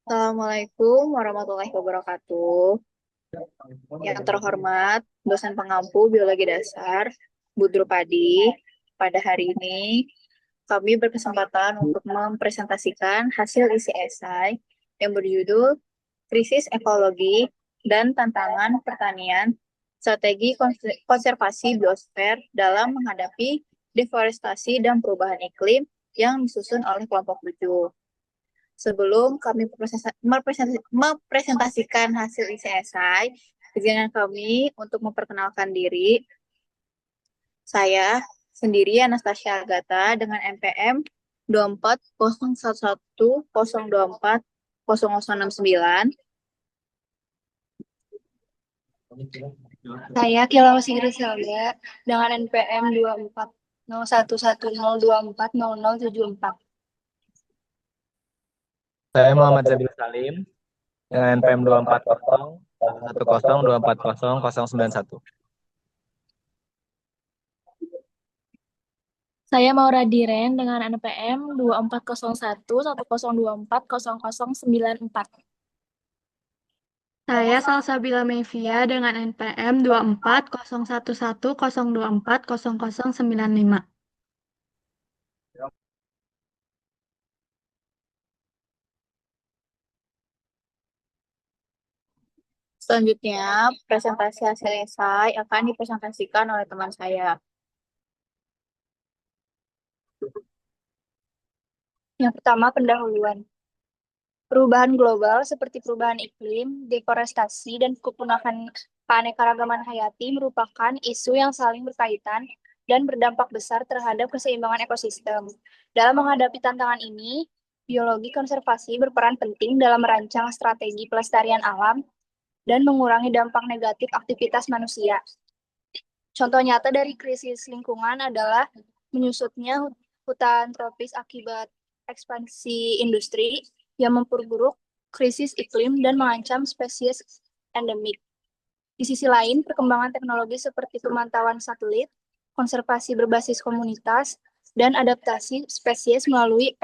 Assalamualaikum warahmatullahi wabarakatuh. Yang terhormat, dosen pengampu Biologi Dasar, Bu Drupadi, pada hari ini kami berkesempatan untuk mempresentasikan hasil isi esai yang berjudul Krisis Ekologi dan Tantangan Pertanian, Strategi Konservasi Biosfer dalam Menghadapi Deforestasi dan Perubahan Iklim yang disusun oleh kelompok 7. Sebelum kami mempresentasikan hasil isi esai, izinkan kami untuk memperkenalkan diri. Saya sendiri Anastasia Agatha dengan NPM 24011024069. Saya Kilausi Griselda dengan NPM 240110240074. Saya Muhammad Zabil Salim dengan NPM 24010240091. Saya Maura Diren dengan NPM 240110240094. Saya Salsabila Mevia dengan NPM 240110240095. Selanjutnya, presentasi hasil esai akan dipresentasikan oleh teman saya. Yang pertama, pendahuluan. Perubahan global seperti perubahan iklim, deforestasi, dan kepunahan keanekaragaman hayati merupakan isu yang saling berkaitan dan berdampak besar terhadap keseimbangan ekosistem. Dalam menghadapi tantangan ini, biologi konservasi berperan penting dalam merancang strategi pelestarian alam dan mengurangi dampak negatif aktivitas manusia. Contoh nyata dari krisis lingkungan adalah menyusutnya hutan tropis akibat ekspansi industri yang memperburuk krisis iklim dan mengancam spesies endemik. Di sisi lain, perkembangan teknologi seperti pemantauan satelit, konservasi berbasis komunitas, dan adaptasi spesies melalui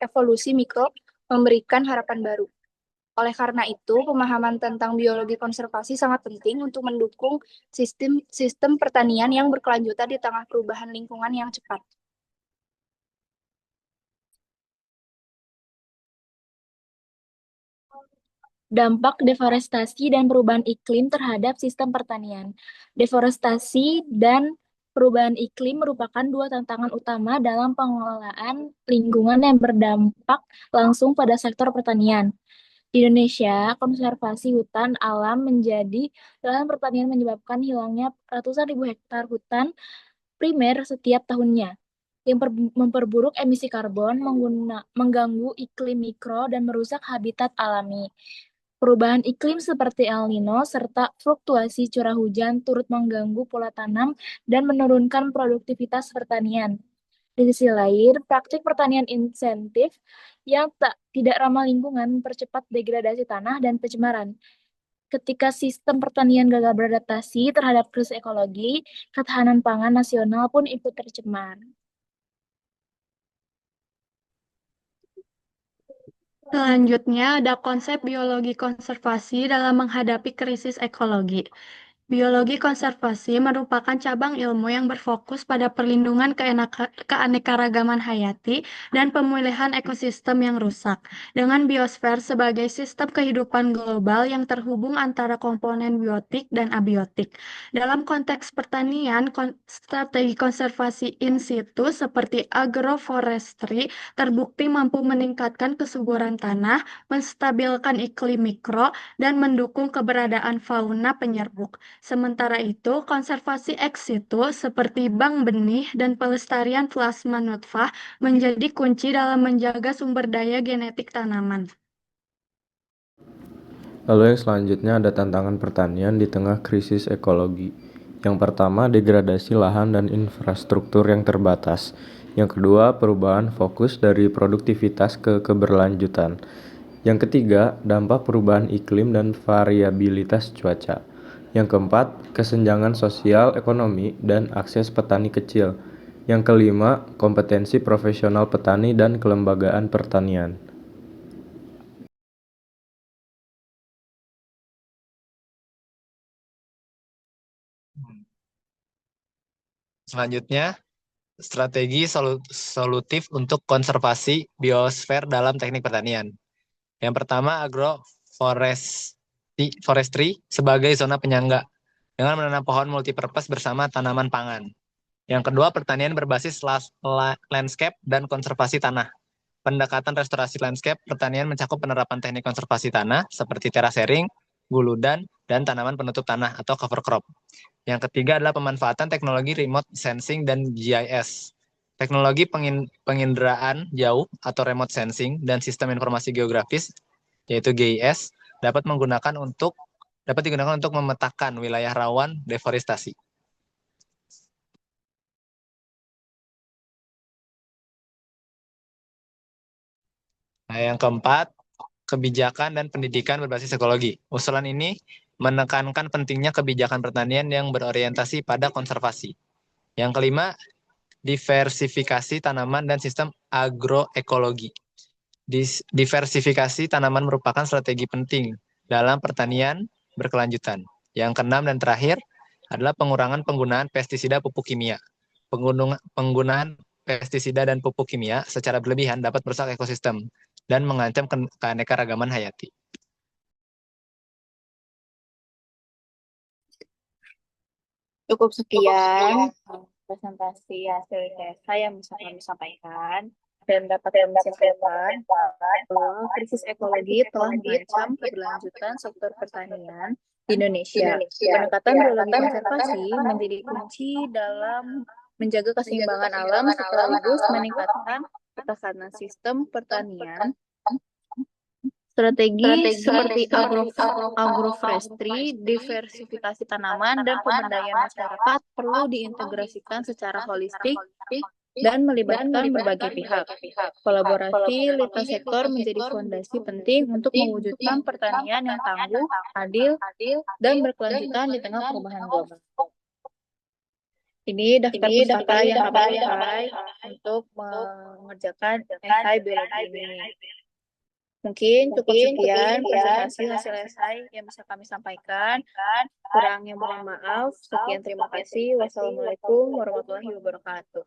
evolusi mikro memberikan harapan baru. Oleh karena itu, pemahaman tentang biologi konservasi sangat penting untuk mendukung sistem pertanian yang berkelanjutan di tengah perubahan lingkungan yang cepat. Dampak deforestasi dan perubahan iklim terhadap sistem pertanian. Deforestasi dan perubahan iklim merupakan dua tantangan utama dalam pengelolaan lingkungan yang berdampak langsung pada sektor pertanian. Di Indonesia, konservasi hutan alam menjadi lahan pertanian menyebabkan hilangnya ratusan ribu hektar hutan primer setiap tahunnya, yang memperburuk emisi karbon, mengganggu iklim mikro, dan merusak habitat alami. Perubahan iklim seperti El Nino serta fluktuasi curah hujan turut mengganggu pola tanam dan menurunkan produktivitas pertanian. Di sisi lain, praktik pertanian insentif yang tidak ramah lingkungan mempercepat degradasi tanah dan pencemaran. Ketika sistem pertanian gagal beradaptasi terhadap krisis ekologi, ketahanan pangan nasional pun ikut tercemar. Selanjutnya ada konsep biologi konservasi dalam menghadapi krisis ekologi. Biologi konservasi merupakan cabang ilmu yang berfokus pada perlindungan keanekaragaman hayati dan pemulihan ekosistem yang rusak, dengan biosfer sebagai sistem kehidupan global yang terhubung antara komponen biotik dan abiotik. Dalam konteks pertanian, strategi konservasi in situ seperti agroforestry terbukti mampu meningkatkan kesuburan tanah, menstabilkan iklim mikro, dan mendukung keberadaan fauna penyerbuk. Sementara itu, konservasi ex situ seperti bank benih dan pelestarian plasma nutfah menjadi kunci dalam menjaga sumber daya genetik tanaman. Lalu yang selanjutnya ada tantangan pertanian di tengah krisis ekologi. Yang pertama, degradasi lahan dan infrastruktur yang terbatas. Yang kedua, perubahan fokus dari produktivitas ke keberlanjutan. Yang ketiga, dampak perubahan iklim dan variabilitas cuaca. Yang keempat, kesenjangan sosial, ekonomi, dan akses petani kecil. Yang kelima, kompetensi profesional petani dan kelembagaan pertanian. Selanjutnya, strategi solutif untuk konservasi biosfer dalam teknik pertanian. Yang pertama, agroforestry sebagai zona penyangga dengan menanam pohon multipurpose bersama tanaman pangan. Yang kedua, pertanian berbasis landscape dan konservasi tanah. Pendekatan restorasi landscape pertanian mencakup penerapan teknik konservasi tanah seperti terasering, guludan, dan tanaman penutup tanah atau cover crop. Yang ketiga adalah pemanfaatan teknologi remote sensing dan GIS. Teknologi penginderaan jauh atau remote sensing dan sistem informasi geografis yaitu GIS dapat digunakan untuk memetakan wilayah rawan deforestasi. Nah, yang keempat, kebijakan dan pendidikan berbasis ekologi. Usulan ini menekankan pentingnya kebijakan pertanian yang berorientasi pada konservasi. Yang kelima, diversifikasi tanaman dan sistem agroekologi. Diversifikasi tanaman merupakan strategi penting dalam pertanian berkelanjutan. Yang keenam dan terakhir adalah pengurangan penggunaan pestisida pupuk kimia. Penggunaan pestisida dan pupuk kimia secara berlebihan dapat merusak ekosistem dan mengancam keanekaragaman hayati. Cukup sekian presentasi hasil saya yang bisa kami sampaikan dan dapat kami simpulkan bahwa krisis ekologi telah mengancam keberlanjutan sektor pertanian di Indonesia. Pendekatan biologi konservasi menjadi kunci dalam menjaga keseimbangan alam sekaligus meningkatkan ketahanan sistem pertanian. Strategi seperti agroforestry, diversifikasi tanaman, dan pemberdayaan masyarakat perlu diintegrasikan secara holistik dan melibatkan berbagai pihak. Kolaborasi lintas sektor menjadi fondasi penting untuk mewujudkan pertanian yang tangguh, adil, dan berkelanjutan di tengah perubahan global. Ini daftar pustaka yang kami pakai untuk mengerjakan esai biologi ini. Mungkin cukup sekian presentasi hasil esai yang bisa kami sampaikan. Kurangnya mohon maaf. Sekian, terima kasih. Wassalamualaikum warahmatullahi wabarakatuh.